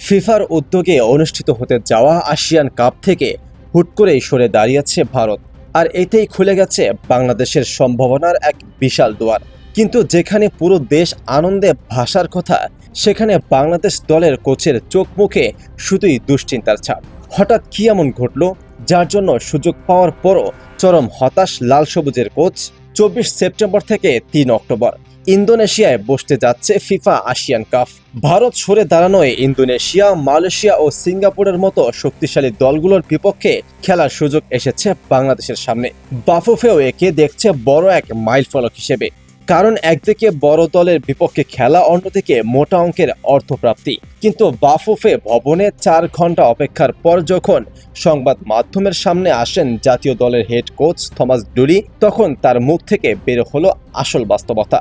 ফিফার উদ্যোগে অনুষ্ঠিত হতে যাওয়া আসিয়ান কাপ থেকে হুট করেই সরে দাঁড়িয়েছে ভারত। আর এতেই খুলে গেছে বাংলাদেশের সম্ভাবনার এক বিশাল দুয়ার। কিন্তু যেখানে পুরো দেশ আনন্দে ভাসার কথা, সেখানে বাংলাদেশ দলের কোচের চোখ মুখে শুধুই দুশ্চিন্তার ছাপ। হঠাৎ কি এমন ঘটল যার জন্য সুযোগ পাওয়ার পরও চরম হতাশ লাল সবুজের কোচ? 24 সেপ্টেম্বর থেকে 3 অক্টোবর ইন্দোনেশিয়ায় বসতে যাচ্ছে ফিফা আসিয়ান কাপ। ভারত সরে দাঁড়ানোয় ইন্দোনেশিয়া, মালয়েশিয়া ও সিঙ্গাপুরের মতো শক্তিশালী দলগুলোর বিপক্ষে খেলার সুযোগ এসেছে বাংলাদেশের সামনে। বাফুফেও একে দেখছে বড় এক মাইলফলক হিসেবে। কারণ একদিকে বড় দলের বিপক্ষে খেলা, অন্যদিকে মোটা অঙ্কের অর্থপ্রাপ্তি। কিন্তু বাফুফে ভবনে 4 ঘন্টা অপেক্ষার পর যখন সংবাদ মাধ্যমের সামনে আসেন জাতীয় দলের হেড কোচ থমাস ডুলি, তখন তার মুখ থেকে বের হলো আসল বাস্তবতা।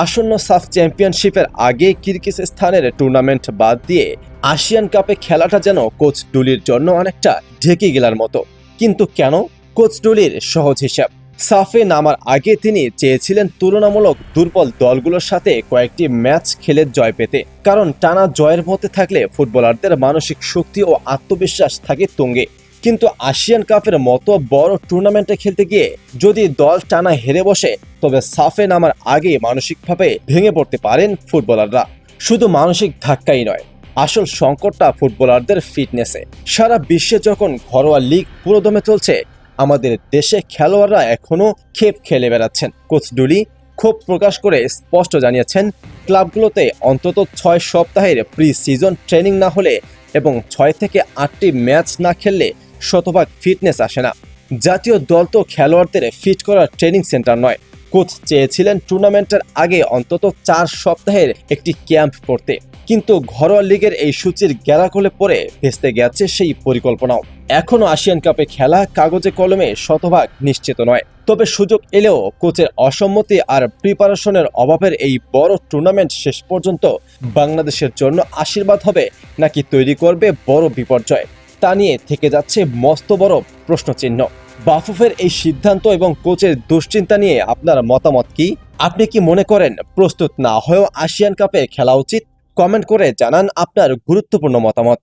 আসন্ন সাফ চ্যাম্পিয়নশিপের আগে কিরগিজস্তানের টুর্নামেন্ট বাদ দিয়ে আসিয়ান কাপে খেলাটা যেন কোচ ডুলির জন্য অনেকটা ঢেকে গেলার মতো। কিন্তু কেন? কোচ ডুলির সহজ হিসাব, সাফে নামার আগে তিনি চেয়েছিলেন তুলনামূলক দুর্বল দলগুলোর সাথে কয়েকটি ম্যাচ খেলে জয় পেতে। কারণ টানা জয়ের মধ্যে থাকলে ফুটবলারদের মানসিক শক্তি ও আত্মবিশ্বাস থাকে তুঙ্গে। কিন্তু আসিয়ান কাপের মতো বড় টুর্নামেন্টে খেলতে গিয়ে যদি দল টানা হেরে বসে, তবে সাফে নামার আগে মানসিকভাবে ভেঙে পড়তে পারেন ফুটবলাররা। শুধু মানসিক ধাক্কাই নয়, আসল সংকটটা ফুটবলারদের ফিটনেসে। সারা বিশ্বে যখন ঘরোয়া লিগ পুরোদমে চলছে, আমাদের দেশে খেলোয়াড়রা এখনো খেপ খেলে বেড়াচ্ছেন। কোচ ডুলি ক্ষোভ প্রকাশ করে স্পষ্ট জানিয়েছেন, ক্লাবগুলোতে অন্তত 6 সপ্তাহের প্রি সিজন ট্রেনিং না হলে এবং 6 থেকে 8টি ম্যাচ না খেললে শতভাগ ফিটনেস আসে না। জাতীয় দল তো খেলোয়াড়দের ফিট করার ট্রেনিং সেন্টার নয়। কোচ চেয়েছিলেন টুর্নামেন্টের আগে অন্তত 4 সপ্তাহের একটি ক্যাম্প করতে। কিন্তু ঘরোয়া লিগের এই সূচির গ্যালাকলে পড়ে ভেস্তে গেছে সেই পরিকল্পনাও। এখনও আসিয়ান কাপে খেলা কাগজে কলমে শতভাগ নিশ্চিত নয়। তবে সুযোগ এলেও কোচের অসম্মতি আর প্রিপারেশনের অভাবের এই বড় টুর্নামেন্ট শেষ পর্যন্ত বাংলাদেশের জন্য আশীর্বাদ হবে নাকি তৈরি করবে বড় বিপর্যয়, তা নিয়ে থেকে যাচ্ছে মস্ত বড় প্রশ্নচিহ্ন। বাফুফের এই সিদ্ধান্ত এবং কোচের দুশ্চিন্তা নিয়ে আপনার মতামত কি? আপনি কি মনে করেন প্রস্তুত না হয়েও আসিয়ান কাপে খেলা উচিত? কমেন্ট করে জানান আপনার গুরুত্বপূর্ণ মতামত।